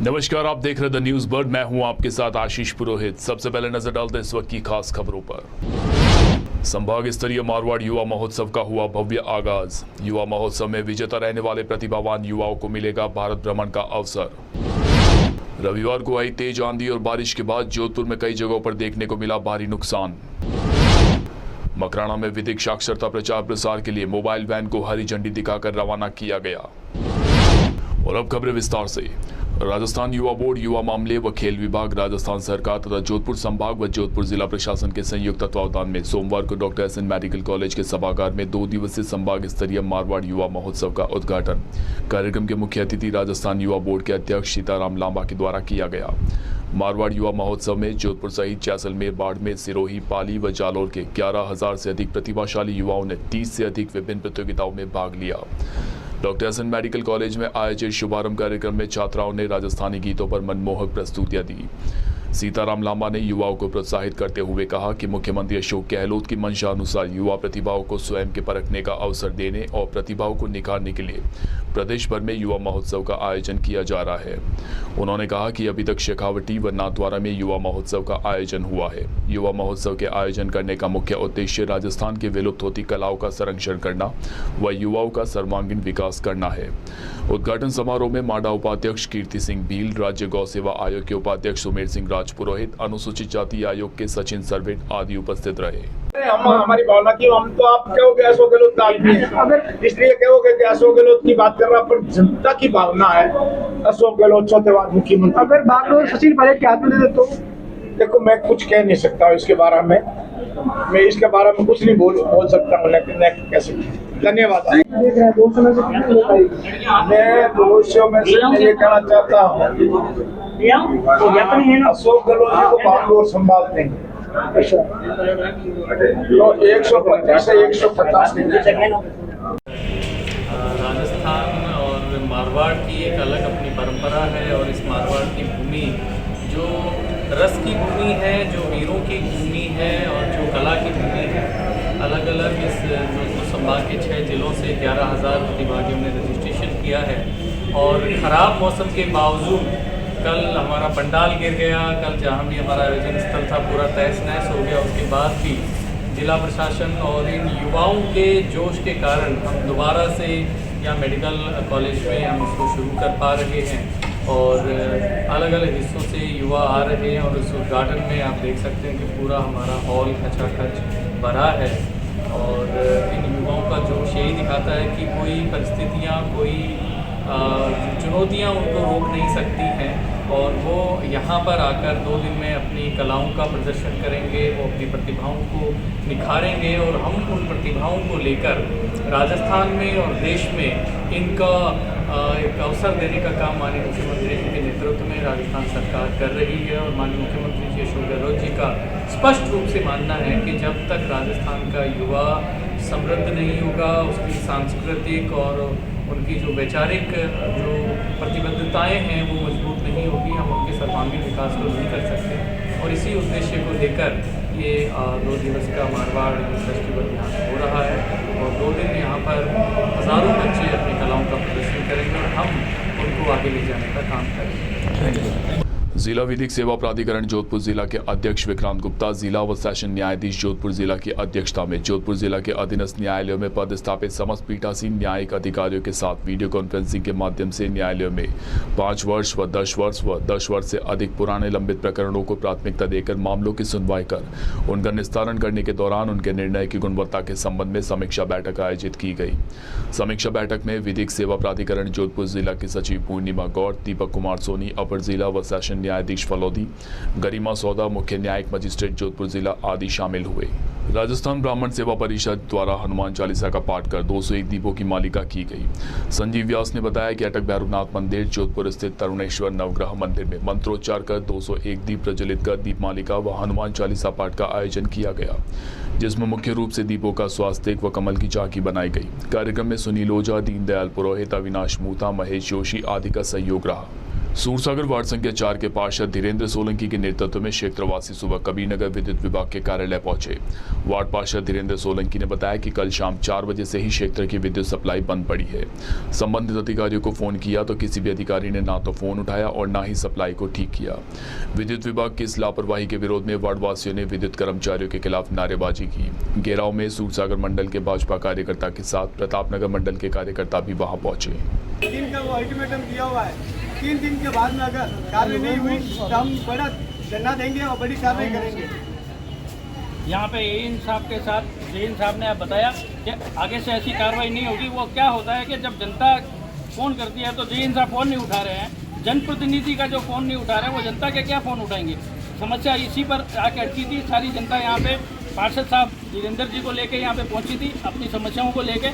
नमस्कार, आप देख रहे द न्यूज बर्ड। मैं हूं आपके साथ आशीष पुरोहित। सबसे पहले नजर डालते इस वक्त की खास खबरों पर। संभाग स्तरीय मारवाड़ युवा महोत्सव का हुआ भव्य आगाज। युवा महोत्सव में विजेता रहने वाले प्रतिभावान युवाओं को मिलेगा भारत भ्रमण का अवसर। रविवार को आई तेज आंधी और बारिश के बाद जोधपुर में कई जगहों पर देखने को मिला भारी नुकसान। मकराना में विधिक साक्षरता प्रचार प्रसार के लिए मोबाइल वैन को हरी झंडी दिखाकर रवाना किया गया। और अब खबरें विस्तार से। राजस्थान युवा बोर्ड, युवा मामले व खेल विभाग, राजस्थान सरकार तथा जोधपुर संभाग व जोधपुर जिला प्रशासन के संयुक्त तत्वावधान में सोमवार को डॉक्टर SN मेडिकल कॉलेज के सभागार में 2 दिवसीय संभाग स्तरीय मारवाड़ युवा महोत्सव का उद्घाटन कार्यक्रम के मुख्य अतिथि राजस्थान युवा बोर्ड के अध्यक्ष सीताराम लांबा के द्वारा किया गया। मारवाड़ युवा महोत्सव में जोधपुर सहित जैसलमेर, बाड़मेर, सिरोही, पाली व जालौर के 11,000 से अधिक प्रतिभाशाली युवाओं ने 30 से अधिक विभिन्न प्रतियोगिताओं में भाग लिया। डॉक्टर SN मेडिकल कॉलेज में आयोजित शुभारंभ कार्यक्रम में छात्राओं ने राजस्थानी गीतों पर मनमोहक प्रस्तुतियां दी। सीताराम लांबा ने युवाओं को प्रोत्साहित करते हुए कहा कि मुख्यमंत्री अशोक गहलोत की मंशा अनुसार युवा प्रतिभाओं को स्वयं के परखने का अवसर देने और प्रतिभाओं को निखारने के लिए प्रदेश भर में युवा महोत्सव का आयोजन किया जा रहा है। उन्होंने कहा कि अभी तक शेखावटी व नाथद्वारा में युवा महोत्सव का आयोजन हुआ है। युवा महोत्सव के आयोजन करने का मुख्य उद्देश्य राजस्थान की विलुप्त होती कलाओं का संरक्षण करना व युवाओं का सर्वांगीण विकास करना है। उद्घाटन समारोह में माडा उपाध्यक्ष कीर्ति सिंह भील, राज्य गौ सेवा आयोग के उपाध्यक्ष सुमेर सिंह राजपुरोहित, अनुसूचित जाति आयोग के सचिन सरवेट आदि उपस्थित रहे। हमारी भावना की हम तो आप कहोगे अशोक गहलोत का आदमी है, अगर इसलिए कहोगे कि अशोक गहलोत की बात कर रहा, पर जनता की भावना है अशोक गहलोत चौथे बार मुख्यमंत्री। अगर बागडोर सचिन पायलट के हाथ में दे तो देखो, मैं कुछ कह नहीं सकता हूँ इसके बारे में, मैं इसके बारे में कुछ नहीं बोल सकता हूँ, लेकिन कैसे। धन्यवाद। मैं भविष्य में से ये कहना चाहता हूँ, अशोक गहलोत जी को बागडोर संभाल देंगे तो 125 से 150 राजस्थान और मारवाड़ की एक अलग अपनी परंपरा है और इस मारवाड़ की भूमि जो रस की भूमि है, जो वीरों की भूमि है और जो कला की भूमि है। अलग अलग इस जोधपुर संभाग के 6 जिलों से 11,000 प्रतिभागियों ने रजिस्ट्रेशन किया है और ख़राब मौसम के बावजूद कल हमारा पंडाल गिर गया। कल जहाँ भी हमारा आयोजन स्थल था पूरा तहस नहस हो गया। उसके बाद भी जिला प्रशासन और इन युवाओं के जोश के कारण हम दोबारा से यहाँ मेडिकल कॉलेज में हम इसको शुरू कर पा रहे हैं और अलग अलग हिस्सों से युवा आ रहे हैं और इस उद्घाटन में आप देख सकते हैं कि पूरा हमारा हॉल खचाखच भरा है और इन युवाओं का जोश यही दिखाता है कि कोई परिस्थितियाँ, कोई चुनौतियाँ उनको रोक नहीं सकती हैं और वो यहाँ पर आकर 2 दिन में अपनी कलाओं का प्रदर्शन करेंगे, वो अपनी प्रतिभाओं को निखारेंगे और हम उन प्रतिभाओं को लेकर राजस्थान में और देश में इनका एक अवसर देने का काम माननीय मुख्यमंत्री जी के नेतृत्व में राजस्थान सरकार कर रही है। और माननीय मुख्यमंत्री जी अशोक गहलोत जी का स्पष्ट रूप से मानना है कि जब तक राजस्थान का युवा समृद्ध नहीं होगा, उसकी सांस्कृतिक और उनकी जो वैचारिक जो प्रतिबद्धताएं हैं वो मजबूत नहीं होगी, हम उनके सर्वांगीण विकास को नहीं कर सकते। और इसी उद्देश्य को लेकर ये 2 दिवस का मारवाड़ फेस्टिवल यहाँ हो रहा है और 2 दिन यहाँ पर हज़ारों बच्चे अपनी कलाओं का प्रदर्शन करेंगे और हम उनको आगे ले जाने का काम करेंगे। जिला विधिक सेवा प्राधिकरण जोधपुर जिला के अध्यक्ष विक्रांत गुप्ता, जिला व सेशन न्यायाधीश जोधपुर जिला की अध्यक्षता में जोधपुर जिला के अधीनस्थ न्यायालयों में पदस्थापित समस्त पीठासीन न्यायिक अधिकारियों के साथ वीडियो कॉन्फ्रेंसिंग के माध्यम से न्यायालयों में 5 वर्ष व 10 वर्ष से अधिक पुराने लंबित प्रकरणों को प्राथमिकता देकर मामलों की सुनवाई कर उनका निस्तारण करने के दौरान उनके निर्णय की गुणवत्ता के संबंध में समीक्षा बैठक आयोजित की गई। समीक्षा बैठक में विधिक सेवा प्राधिकरण जोधपुर जिला की सचिव पूर्णिमा गौड़, दीपक कुमार सोनी, अपर जिला व सेशन न्यायाधीश फलौदी, गरिमा सौदा, मुख्य न्यायिक मजिस्ट्रेट जोधपुर जिला आदि शामिल हुए। राजस्थान ब्राह्मण सेवा परिषद द्वारा हनुमान चालीसा का पाठ कर 201 दीपों की मालिका की गई। संजीव व्यास ने बताया कि अटक भैरवनाथ मंदिर जोधपुर स्थित तरुणेश्वर नवग्रह मंदिर में मंत्रोच्चार कर 201 दीप प्रज्वलित कर दीप मालिका व हनुमान चालीसा पाठ का आयोजन किया गया, जिसमें मुख्य रूप से दीपों का स्वास्तिक व कमल की झांकी बनाई गई। कार्यक्रम में सुनील ओझा, दीनदयाल पुरोहित, अविनाश मूथा, महेश जोशी आदि का सहयोग रहा। सूरसागर वार्ड संख्या 4 के पार्षद धीरेन्द्र सोलंकी के नेतृत्व में क्षेत्रवासी सुबह कबीरनगर विद्युत विभाग के कार्यालय पहुंचे। वार्ड पार्षद धीरेन्द्र सोलंकी ने बताया कि कल शाम 4 बजे से ही क्षेत्र की विद्युत सप्लाई बंद पड़ी है। संबंधित अधिकारियों को फोन किया तो किसी भी अधिकारी ने ना तो फोन उठाया और ना ही सप्लाई को ठीक किया। विद्युत विभाग की इस लापरवाही के विरोध में वार्डवासियों ने विद्युत कर्मचारियों के खिलाफ नारेबाजी की। घेराव में सूरसागर मंडल के भाजपा कार्यकर्ता के साथ प्रतापनगर मंडल के कार्यकर्ता भी वहां पहुंचे। 3 का वो अल्टीमेटम दिया हुआ है, 3 दिन के बाद में अगर कार्रवाई नहीं हुई तो हम बड़ा धरना देंगे और बड़ी कार्रवाई करेंगे। यहाँ पे एएन साहब के साथ जेएन साहब ने बताया कि आगे से ऐसी कार्रवाई नहीं होगी। वो क्या होता है कि जब जनता फ़ोन करती है तो जेएन साहब फ़ोन नहीं उठा रहे हैं। जनप्रतिनिधि का जो फ़ोन नहीं उठा रहे हैं वो जनता के क्या फ़ोन उठाएंगे। समस्या इसी पर आके अटकी थी। सारी जनता यहाँ पे पार्षद साहब धीरेन्द्र जी को लेके यहाँ पे पहुँची थी अपनी समस्याओं को लेके।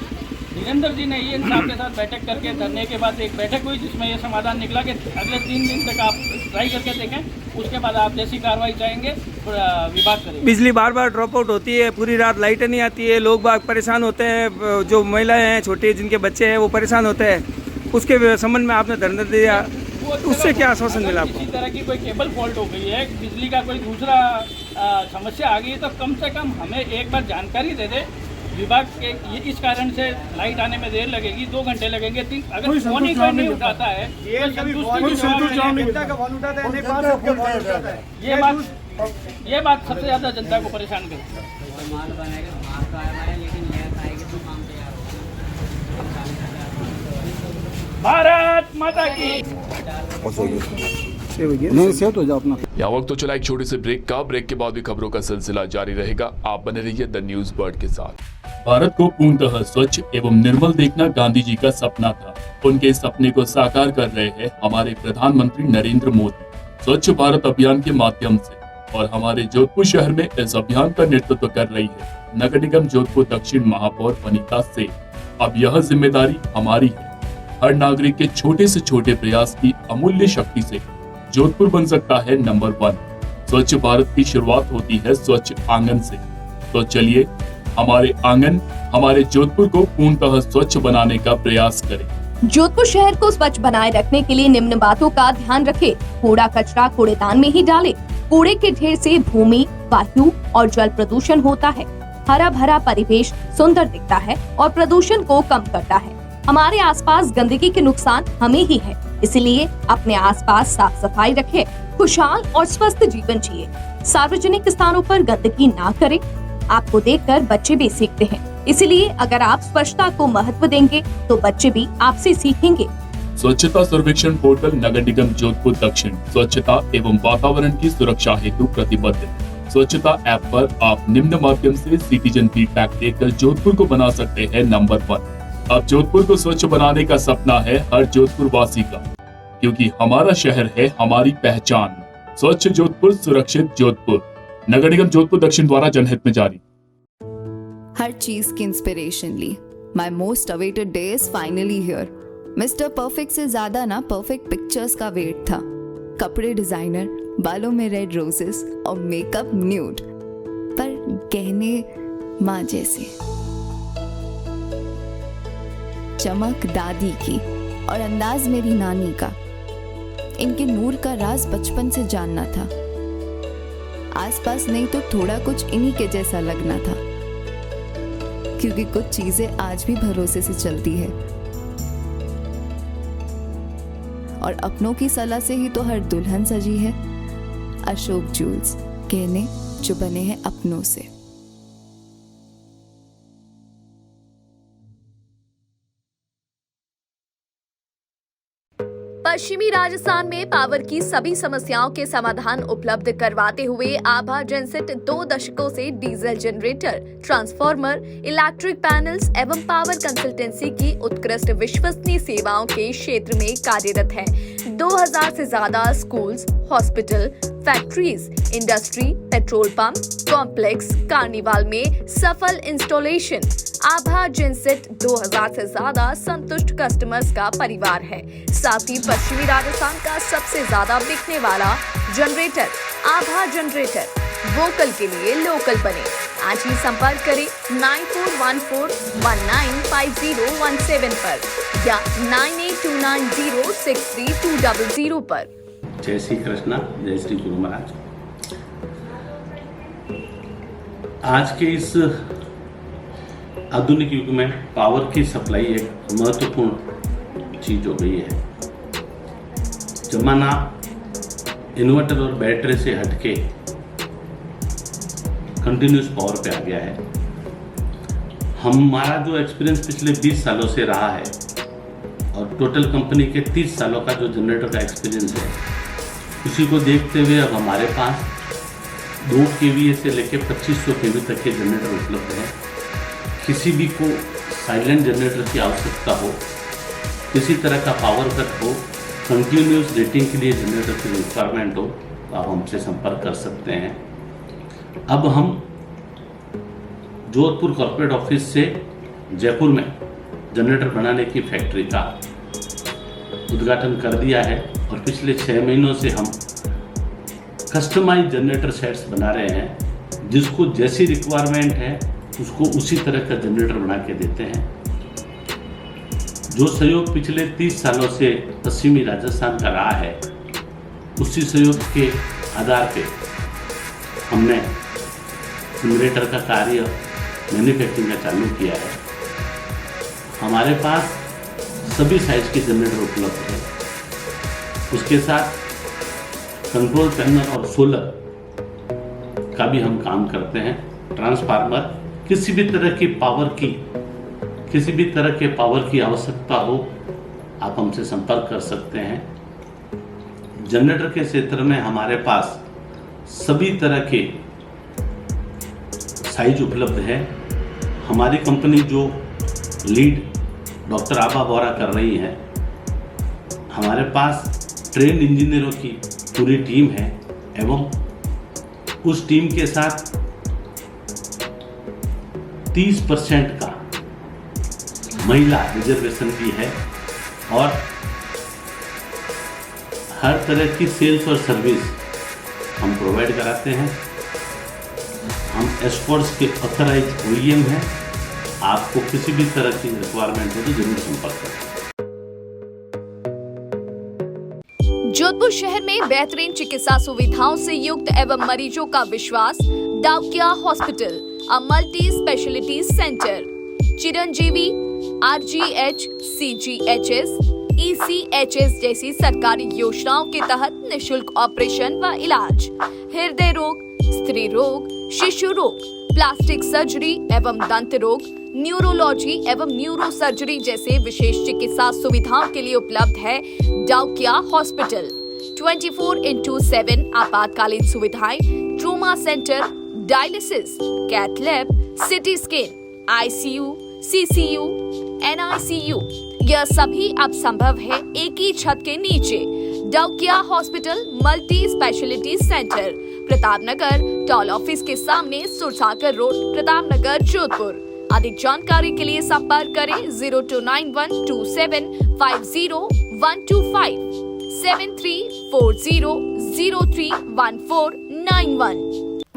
धीरेन्द्र जी ने एएन साहब के साथ बैठक करके धरने के बाद एक बैठक हुई जिसमें ये समाधान निकला कि अगले 3 दिन तक आप ट्राई करके देखें, उसके बाद आप जैसी कार्रवाई चाहेंगे विभाग करेंगे। बिजली बार बार ड्रॉप आउट होती है, पूरी रात लाइटें नहीं आती है, लोग बाग परेशान होते हैं, जो महिलाएं हैं छोटे जिनके बच्चे हैं वो परेशान होते हैं। उसके संबंध में आपने धरना दिया, उससे क्या आश्वासन मिला आपको? किसी तरह की कोई केबल फॉल्ट हो गई है, बिजली का कोई दूसरा समस्या आ गई है तो कम से कम हमें एक बार जानकारी दे दे। विभाग के ये इस कारण से लाइट आने में देर लगेगी, 2 घंटे लगेंगे। अगर फोन ही कोई नहीं उठाता है, ये बात सबसे ज्यादा जनता को परेशान करती है। भारत माता की नहीं सेट हो जाओ अपना। यहाँ वक्त तो चला एक छोटे से ब्रेक के बाद भी खबरों का सिलसिला जारी रहेगा। आप बने रहिए द न्यूज बर्ड के साथ। भारत को पूर्णतः स्वच्छ एवं निर्मल देखना गांधी जी का सपना था। उनके सपने को साकार कर रहे हैं हमारे प्रधानमंत्री नरेंद्र मोदी स्वच्छ भारत अभियान के माध्यम से, और हमारे जोधपुर शहर में इस अभियान का नेतृत्व कर रही है नगर निगम जोधपुर दक्षिण महापौर वनिता से। अब यह जिम्मेदारी हमारी है। हर नागरिक के छोटे से छोटे प्रयास की अमूल्य शक्ति से जोधपुर बन सकता है नंबर 1। स्वच्छ भारत की शुरुआत होती है स्वच्छ आंगन से। तो चलिए हमारे आंगन, हमारे जोधपुर को पूर्णतः स्वच्छ बनाने का प्रयास करें। जोधपुर शहर को स्वच्छ बनाए रखने के लिए निम्न बातों का ध्यान रखें। कूड़ा कचरा कूड़ेदान में ही डालें। कूड़े के ढेर से भूमि, वायु और जल प्रदूषण होता है। हरा भरा परिवेश सुंदर दिखता है और प्रदूषण को कम करता है। हमारे आसपास गंदगी के नुकसान हमें ही है, इसलिए अपने आसपास साफ सफाई रखें, खुशहाल और स्वस्थ जीवन जिए। सार्वजनिक स्थानों पर गंदगी ना करें। आपको देखकर बच्चे भी सीखते हैं, इसलिए अगर आप स्वच्छता को महत्व देंगे तो बच्चे भी आपसे सीखेंगे। स्वच्छता सर्वेक्षण पोर्टल नगर निगम जोधपुर दक्षिण स्वच्छता एवं वातावरण की सुरक्षा हेतु प्रतिबद्ध है। स्वच्छता ऐप पर आप निम्न माध्यम से सिटीजन फीडबैक देकर जोधपुर को बना सकते हैं नंबर 1। अब जोधपुर को स्वच्छ बनाने का सपना है हर जोधपुर वासी का, क्योंकि हमारा शहर है हमारी पहचान। स्वच्छ जोधपुर, सुरक्षित जोधपुर। नगर निगम जोधपुर दक्षिण द्वारा जनहित में जारी। हर चीज की इंस्पिरेशन ली। My most awaited day is finally here. Mister Perfect से ज्यादा ना परफेक्ट पिक्चर्स का वेट था। कपड़े डिजाइनर, बालों में रेड रोजेस और मेकअप न्यूड, पर गहने माँ जैसे। चमक दादी की और अंदाज मेरी नानी का। इनके नूर का राज बचपन से जानना था। आसपास नहीं तो थोड़ा कुछ इन्हीं के जैसा लगना था, क्योंकि कुछ चीजें आज भी भरोसे से चलती है और अपनों की सलाह से ही तो हर दुल्हन सजी है। अशोक ज्वेल्स, गहने जो बने हैं अपनों से। पश्चिमी राजस्थान में पावर की सभी समस्याओं के समाधान उपलब्ध करवाते हुए आभा जेनसेट 2 दशकों से diesel generator, transformer, electric panels एवं पावर कंसल्टेंसी की उत्कृष्ट विश्वसनीय सेवाओं के क्षेत्र में कार्यरत है। 2000 से ज्यादा schools, hospital, factories, industry, petrol pump, complex, carnival में सफल इंस्टॉलेशन। आभा जेनसेट 2000 से ज्यादा संतुष्ट कस्टमर्स का परिवार है। साथ ही पश्चिमी राजस्थान का सबसे ज्यादा बिकने वाला जनरेटर आभा जनरेटर। वोकल के लिए लोकल बने। आज ही संपर्क करें 9414195017 पर या 9829063200 पर। जय श्री कृष्णा, जय श्री गुरु महाराज। आज के इस आधुनिक युग में पावर की सप्लाई एक महत्वपूर्ण चीज हो गई है। जमाना इन्वर्टर और बैटरी से हटके कंटिन्यूस पावर पे आ गया है। हमारा जो एक्सपीरियंस पिछले 20 सालों से रहा है और टोटल कंपनी के 30 सालों का जो जनरेटर का एक्सपीरियंस है, उसी को देखते हुए अब हमारे पास 2 kVA से लेकर 2500 kV तक के जनरेटर उपलब्ध हैं। किसी भी को साइलेंट जनरेटर की आवश्यकता हो, किसी तरह का पावर कट हो, कंटिन्यूस रेटिंग के लिए जनरेटर की रिक्वायरमेंट हो, तो आप हमसे संपर्क कर सकते हैं। अब हम जोधपुर कॉर्पोरेट ऑफिस से जयपुर में जनरेटर बनाने की फैक्ट्री का उद्घाटन कर दिया है और पिछले 6 महीनों से हम कस्टमाइज जनरेटर सेट्स बना रहे हैं। जिसको जैसी रिक्वायरमेंट है उसको उसी तरह का जनरेटर बना के देते हैं। जो सहयोग पिछले 30 सालों से पश्चिमी राजस्थान का रहा है, उसी सहयोग के आधार पे हमने जनरेटर का कार्य मैन्युफैक्चरिंग का चालू किया है। हमारे पास सभी साइज के जनरेटर उपलब्ध है। उसके साथ कंट्रोल पैनल और सोलर का भी हम काम करते हैं। ट्रांसफार्मर, किसी भी तरह के पावर की आवश्यकता हो, आप हमसे संपर्क कर सकते हैं। जनरेटर के क्षेत्र में हमारे पास सभी तरह के साइज उपलब्ध है। हमारी कंपनी जो लीड डॉक्टर आभा बोरा कर रही है, हमारे पास ट्रेन इंजीनियरों की पूरी टीम है एवं उस टीम के साथ 30% का महिला रिजर्वेशन भी है और हर तरह की सेल्स और सर्विस हम प्रोवाइड कराते हैं। हम एस्कॉर्ट्स के ऑथराइज OEM हैं। आपको किसी भी तरह की रिक्वायरमेंट हो तो जरूर संपर्क करें। जोधपुर शहर में बेहतरीन चिकित्सा सुविधाओं से युक्त एवं मरीजों का विश्वास Daukiya hospital, a multi speciality centre. Chiranjeevi, RGH, CGHS, ECHS जैसी सरकारी योजनाओं के तहत निशुल्क ऑपरेशन व इलाज, हृदय रोग, स्त्री रोग, शिशु रोग, प्लास्टिक सर्जरी एवं दंत रोग, न्यूरोलॉजी एवं न्यूरो सर्जरी जैसे विशेष चिकित्सा सुविधाओं के लिए उपलब्ध है डाउकिया हॉस्पिटल। 24/7 आपातकालीन सुविधाएं, trauma centre, dialysis, cath lab, CT scan, ICU, CCU, NICU, यह सभी अब संभव है एक ही छत के नीचे। Daukiya hospital multi speciality centre, Pratapnagar toll office के सामने, सुरसागर रोड, प्रतापनगर, जोधपुर। अधिक जानकारी के लिए संपर्क करें 02912750 7340031491।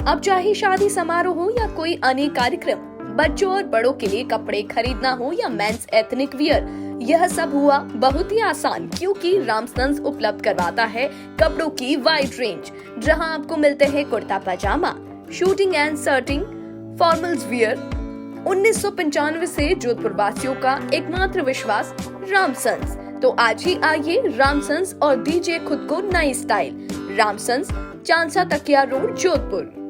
अब चाहे शादी समारोह हो या कोई अन्य कार्यक्रम, बच्चों और बड़ों के लिए कपड़े खरीदना हो या मेंस एथनिक वियर, यह सब हुआ बहुत ही आसान, क्योंकि रामसन्स उपलब्ध करवाता है कपड़ों की वाइड रेंज, जहां आपको मिलते हैं kurta pajama, shooting and shirting, formals wear. 1995 से जोधपुर वासियों का एकमात्र विश्वास रामसन्स। तो आज ही आइए रामसन्स और दीजिए खुद को नई स्टाइल। रामसन्स, चांसा तकिया रोड, जोधपुर।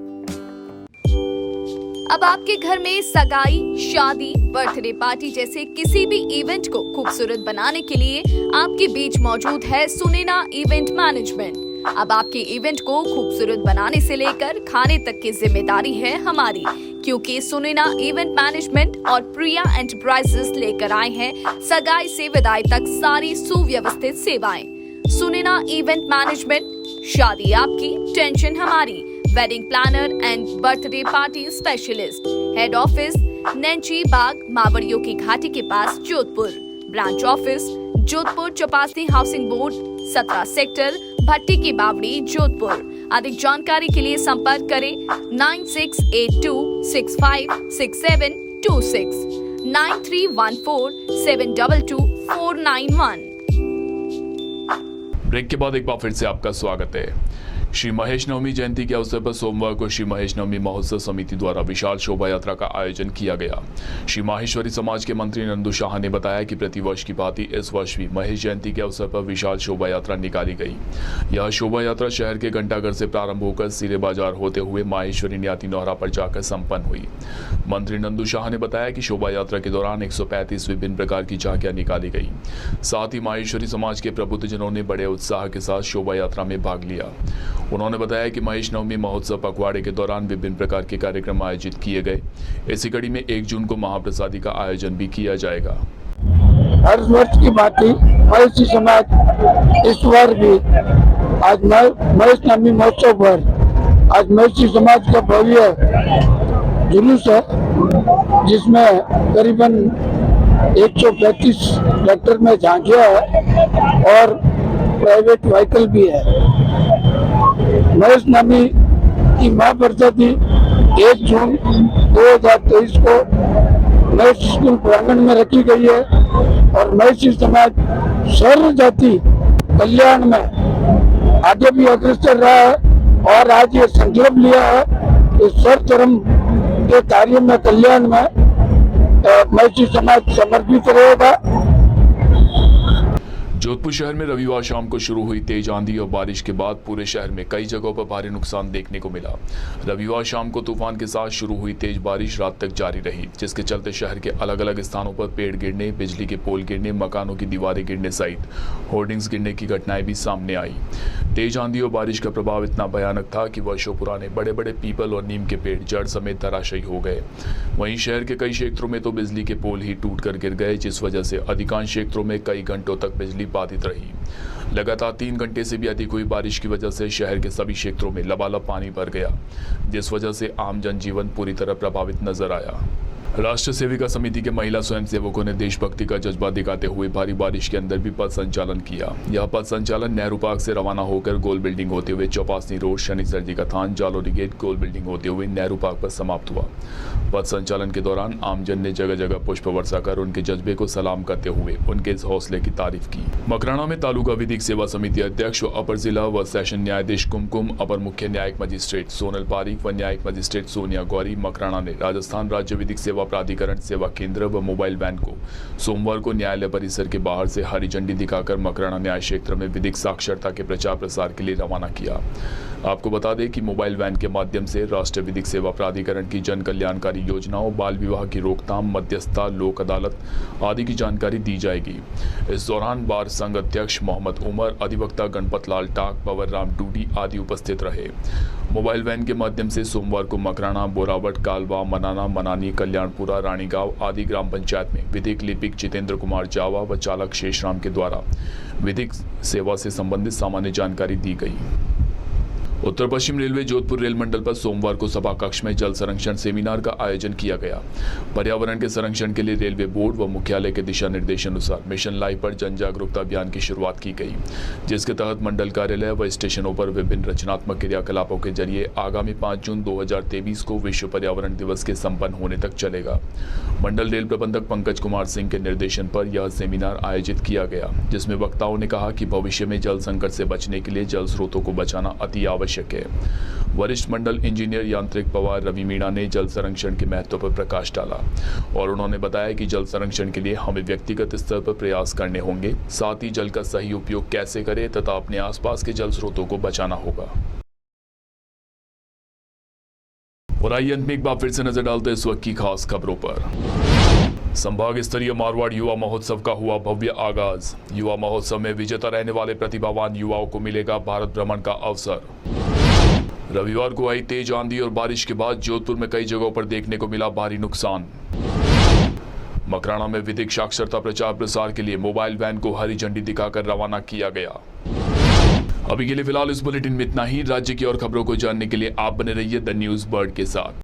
अब आपके घर में सगाई, शादी, बर्थडे पार्टी जैसे किसी भी इवेंट को खूबसूरत बनाने के लिए आपके बीच मौजूद है सुनैना इवेंट मैनेजमेंट। अब आपके इवेंट को खूबसूरत बनाने से लेकर खाने तक की जिम्मेदारी है हमारी, क्योंकि सुनैना इवेंट मैनेजमेंट और प्रिया एंटरप्राइजेस लेकर आए हैं सगाई से विदाई तक सारी सुव्यवस्थित सेवाएं। सुनैना इवेंट मैनेजमेंट, शादी आपकी, टेंशन हमारी। Wedding planner and birthday party specialist. Head office Nainchi Bagh, मावड़ियों की घाटी के पास, Jodhpur. Branch office Jodhpur Chopasni housing board, 17 sector, Bhatti की बावड़ी, जोधपुर। अधिक जानकारी के लिए संपर्क करें 9682656726 9314722491। ब्रेक के बाद एक बार फिर से आपका स्वागत है। श्री महेश नवमी जयंती के अवसर पर सोमवार को श्री महेश नवमी महोत्सव समिति द्वारा विशाल शोभा यात्रा का आयोजन किया गया। श्री माहेश्वरी समाज के मंत्री नंदू शाह ने बताया कि प्रतिवर्ष की भांति इस वर्ष भी महेश जयंती के अवसर पर विशाल शोभा यात्रा निकाली गई। यह शोभा यात्रा शहर के घंटाघर से प्रारंभ होकर सीरे बाजार होते हुए माहेश्वरी न्याती नौहरा पर जाकर संपन्न हुई। मंत्री नंदू शाह ने बताया कि शोभा यात्रा के दौरान 135 विभिन्न प्रकार की झांकियां निकाली गई। साथ ही माहेश्वरी समाज के प्रबुद्धजनों ने बड़े उत्साह के साथ शोभा यात्रा में भाग लिया। उन्होंने बताया कि महेश नवमी महोत्सव पखवाड़े के दौरान विभिन्न प्रकार के कार्यक्रम आयोजित किए गए। इसी कड़ी में 1 जून को महाप्रसादी का आयोजन भी किया जाएगा। हर वर्ष की भांति महेशी समाज इस बार भी आज महेश नवमी महोत्सव पर आज महेशी समाज का भव्य जुलूस है, जिसमें करीबन 135 ट्रैक्टर में झांकियां है और प्राइवेट व्हीकल भी है। महेश नवमी की महाप्रसादी 1 जून 2023 को महेश स्कूल प्रांगण में रखी गई है और महेशी समाज सर्व जाति कल्याण में आगे भी अग्रसर रहा है और आज ये संकल्प लिया है कि सर्व धर्म के कार्य में कल्याण में महेशी समाज समर्पित रहेगा। जोधपुर शहर में रविवार शाम को शुरू हुई तेज आंधी और बारिश के बाद पूरे शहर में कई जगहों पर भारी नुकसान देखने को मिला। रविवार शाम को तूफान के साथ शुरू हुई तेज बारिश रात तक जारी रही, जिसके चलते शहर के अलग अलग स्थानों पर पेड़ गिरने, बिजली के पोल गिरने, मकानों की दीवारें गिरने सहित होर्डिंग्स गिरने की घटनाएं भी सामने आई। तेज आंधी और बारिश का प्रभाव इतना भयानक था कि वर्षों पुराने बड़े बड़े पीपल और नीम के पेड़ जड़ समेत धराशायी हो गए। वहीं शहर के कई क्षेत्रों में तो बिजली के पोल ही टूटकर गिर गए, जिस वजह से अधिकांश क्षेत्रों में कई घंटों तक बिजली बाधित रही। लगातार 3 घंटे से भी अधिक हुई बारिश की वजह से शहर के सभी क्षेत्रों में लबालब पानी भर गया, जिस वजह से आम जनजीवन पूरी तरह प्रभावित नजर आया। राष्ट्र सेविका समिति के महिला स्वयंसेवकों ने देशभक्ति का जज्बा दिखाते हुए भारी बारिश के अंदर भी पथ संचालन किया। यह पथ संचालन नेहरू पार्क से रवाना होकर गोल बिल्डिंग होते हुए चौपासनी रोड, शनि सरजी का थान, जालोरी गेट, गोल बिल्डिंग होते हुए नेहरू पार्क पर समाप्त हुआ। पथ संचालन के दौरान आमजन ने जगह जगह पुष्प वर्षा कर उनके जज्बे को सलाम करते हुए उनके इस हौसले की तारीफ की। मकराना में तालुका विधिक सेवा समिति अध्यक्ष व अपर जिला व सेशन न्यायाधीश कुमकुम, अपर मुख्य न्यायिक मजिस्ट्रेट सोनल पारीक व न्यायिक मजिस्ट्रेट सोनिया गौरी मकराना ने राजस्थान राज्य विधिक सेवा प्राधिकरण सेवा केंद्र व मोबाइल वैन को सोमवार को न्यायालय परिसर के बाहर से हरी झंडी दिखाकर मकराना न्याय क्षेत्र में विधिक साक्षरता के प्रचार प्रसार के लिए रवाना किया। आपको बता दें कि मोबाइल वैन के माध्यम से राष्ट्रीय विधिक सेवा प्राधिकरण की जन कल्याणकारी योजनाओं, बाल विवाह की रोकथाम, मध्यस्थता, लोक अदालत आदि की जानकारी दी जाएगी। इस दौरान बार संघ अध्यक्ष मोहम्मद उमर, अधिवक्ता गणपत लाल टाक, पवर राम डूडी आदि उपस्थित रहे। मोबाइल वैन के माध्यम से सोमवार को मकराना, बोरावट, कालवा, मनाना, मनानी, कल्याणपुरा, रानीगांव आदि ग्राम पंचायत में विधिक लिपिक जितेंद्र कुमार जावा व चालक शेषराम के द्वारा विधिक सेवा से संबंधित सामान्य जानकारी दी गई। उत्तर पश्चिम रेलवे जोधपुर रेल मंडल पर सोमवार को सभा कक्ष में जल संरक्षण सेमिनार का आयोजन किया गया। पर्यावरण के संरक्षण के लिए रेलवे बोर्ड व मुख्यालय के दिशा निर्देशानुसार मिशन लाइफ पर जन जागरूकता अभियान की शुरुआत की गई, जिसके तहत मंडल कार्यालय व स्टेशनों पर विभिन्न रचनात्मक क्रियाकलापों के जरिए आगामी 5 जून 2023 को विश्व पर्यावरण दिवस के संपन्न होने तक चलेगा। मंडल रेल प्रबंधक पंकज कुमार सिंह के निर्देशन पर यह सेमिनार आयोजित किया गया, जिसमें वक्ताओं ने कहा कि भविष्य में जल संकट से बचने के लिए जल स्रोतों को बचाना अति आवश्यक है। वरिष्ठ मंडल इंजीनियर यांत्रिक पवार रवि मीणा ने जल संरक्षण के महत्व पर प्रकाश डाला और उन्होंने बताया कि जल संरक्षण के लिए हमें व्यक्तिगत स्तर पर प्रयास करने होंगे, साथ ही जल का सही उपयोग कैसे करें तथा अपने आसपास के जल स्रोतों को बचाना होगा। और आइए अंत में एक बार फिर से नजर डालते हैं इस वक्त की खास खबरों पर। संभाग स्तरीय मारवाड़ युवा महोत्सव का हुआ भव्य आगाज। युवा महोत्सव में विजेता रहने वाले प्रतिभावान युवाओं को मिलेगा भारत भ्रमण का अवसर। रविवार को आई तेज आंधी और बारिश के बाद जोधपुर में कई जगहों पर देखने को मिला भारी नुकसान। मकराना में विधिक साक्षरता प्रचार प्रसार के लिए मोबाइल वैन को हरी झंडी दिखाकर रवाना किया गया। अभी के लिए फिलहाल इस बुलेटिन में इतना ही। राज्य की और खबरों को जानने के लिए आप बने रहिए द न्यूज बर्ड के साथ।